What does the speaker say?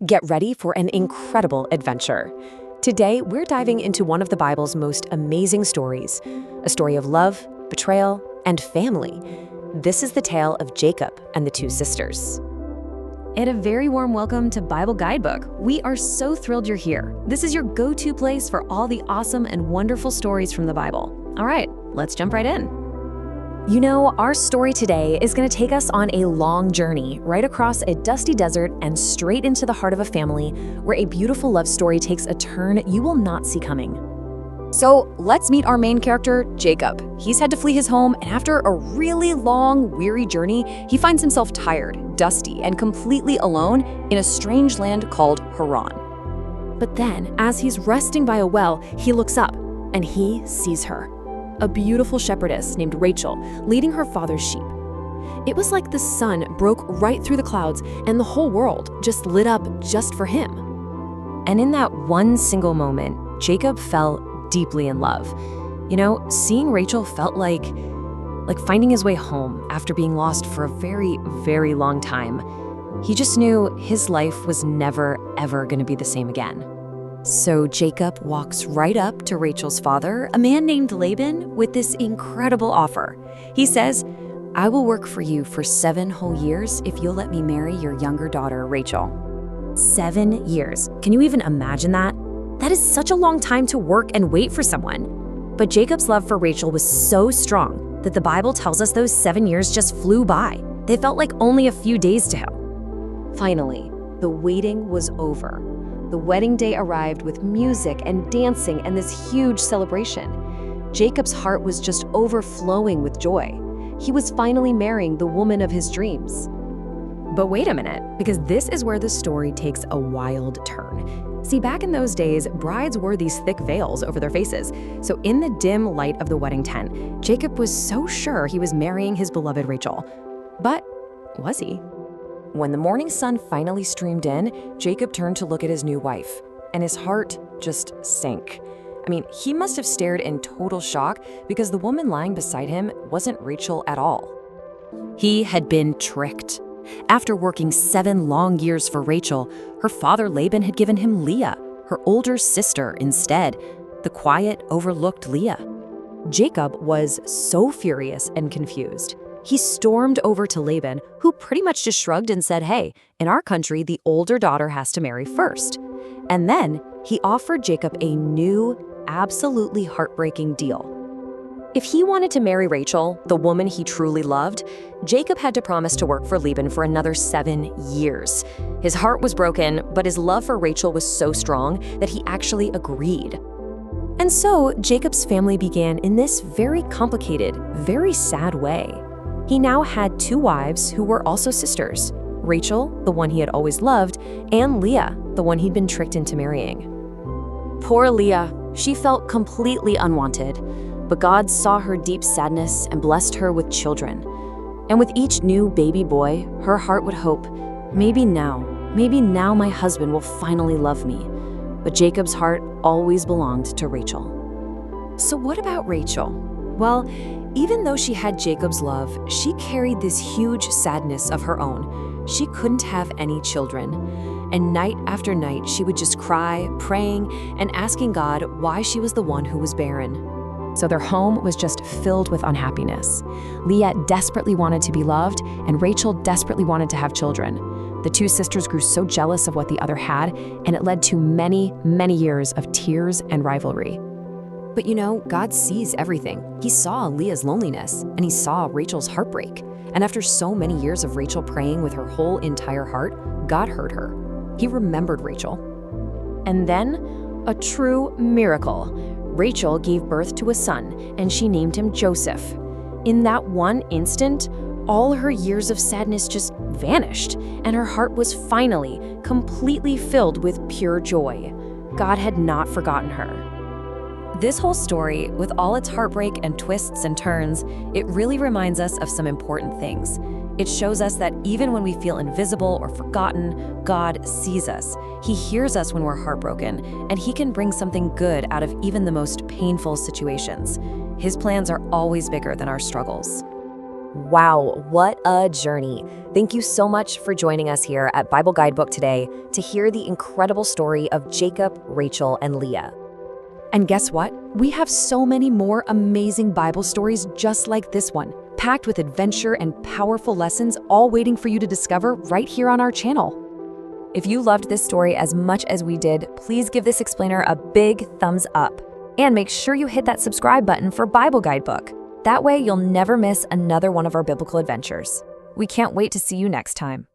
Get ready for an incredible adventure. Today, we're diving into one of the Bible's most amazing stories, a story of love, betrayal, and family. This is the tale of Jacob and the two sisters. And a very warm welcome to Bible Guidebook. We are so thrilled you're here. This is your go-to place for all the awesome and wonderful stories from the Bible. All right, let's jump right in. You know, our story today is going to take us on a long journey right across a dusty desert and straight into the heart of a family where a beautiful love story takes a turn you will not see coming. So let's meet our main character, Jacob. He's had to flee his home, and after a really long, weary journey, he finds himself tired, dusty, and completely alone in a strange land called Haran. But then, as he's resting by a well, he looks up and he sees her. A beautiful shepherdess named Rachel, leading her father's sheep. It was like the sun broke right through the clouds and the whole world just lit up just for him. And in that one single moment, Jacob fell deeply in love. You know, seeing Rachel felt like finding his way home after being lost for a very, very long time. He just knew his life was never, ever going to be the same again. So Jacob walks right up to Rachel's father, a man named Laban, with this incredible offer. He says, "I will work for you for 7 whole years if you'll let me marry your younger daughter, Rachel." 7 years. Can you even imagine that? That is such a long time to work and wait for someone. But Jacob's love for Rachel was so strong that the Bible tells us those 7 years just flew by. They felt like only a few days to him. Finally, the waiting was over. The wedding day arrived with music and dancing and this huge celebration. Jacob's heart was just overflowing with joy. He was finally marrying the woman of his dreams. But wait a minute, because this is where the story takes a wild turn. See, back in those days, brides wore these thick veils over their faces. So in the dim light of the wedding tent, Jacob was so sure he was marrying his beloved Rachel. But was he? When the morning sun finally streamed in, Jacob turned to look at his new wife, and his heart just sank. I mean, he must have stared in total shock because the woman lying beside him wasn't Rachel at all. He had been tricked. After working 7 long years for Rachel, her father Laban had given him Leah, her older sister, instead, the quiet, overlooked Leah. Jacob was so furious and confused. He stormed over to Laban, who pretty much just shrugged and said, "Hey, in our country, the older daughter has to marry first." And then he offered Jacob a new, absolutely heartbreaking deal. If he wanted to marry Rachel, the woman he truly loved, Jacob had to promise to work for Laban for another 7 years. His heart was broken, but his love for Rachel was so strong that he actually agreed. And so Jacob's family began in this very complicated, very sad way. He now had 2 wives who were also sisters, Rachel, the one he had always loved, and Leah, the one he'd been tricked into marrying. Poor Leah, she felt completely unwanted, but God saw her deep sadness and blessed her with children. And with each new baby boy, her heart would hope, maybe now my husband will finally love me. But Jacob's heart always belonged to Rachel. So what about Rachel? Well, even though she had Jacob's love, she carried this huge sadness of her own. She couldn't have any children. And night after night, she would just cry, praying, and asking God why she was the one who was barren. So their home was just filled with unhappiness. Leah desperately wanted to be loved, and Rachel desperately wanted to have children. The 2 sisters grew so jealous of what the other had, and it led to many, many years of tears and rivalry. But you know, God sees everything. He saw Leah's loneliness, and he saw Rachel's heartbreak. And after so many years of Rachel praying with her whole entire heart, God heard her. He remembered Rachel. And then, a true miracle. Rachel gave birth to a son, and she named him Joseph. In that one instant, all her years of sadness just vanished, and her heart was finally completely filled with pure joy. God had not forgotten her. This whole story, with all its heartbreak and twists and turns, it really reminds us of some important things. It shows us that even when we feel invisible or forgotten, God sees us. He hears us when we're heartbroken, and he can bring something good out of even the most painful situations. His plans are always bigger than our struggles. Wow, what a journey. Thank you so much for joining us here at Bible Guidebook today to hear the incredible story of Jacob, Rachel, and Leah. And guess what? We have so many more amazing Bible stories just like this one, packed with adventure and powerful lessons, all waiting for you to discover right here on our channel. If you loved this story as much as we did, please give this explainer a big thumbs up. And make sure you hit that subscribe button for Bible Guidebook. That way you'll never miss another one of our biblical adventures. We can't wait to see you next time.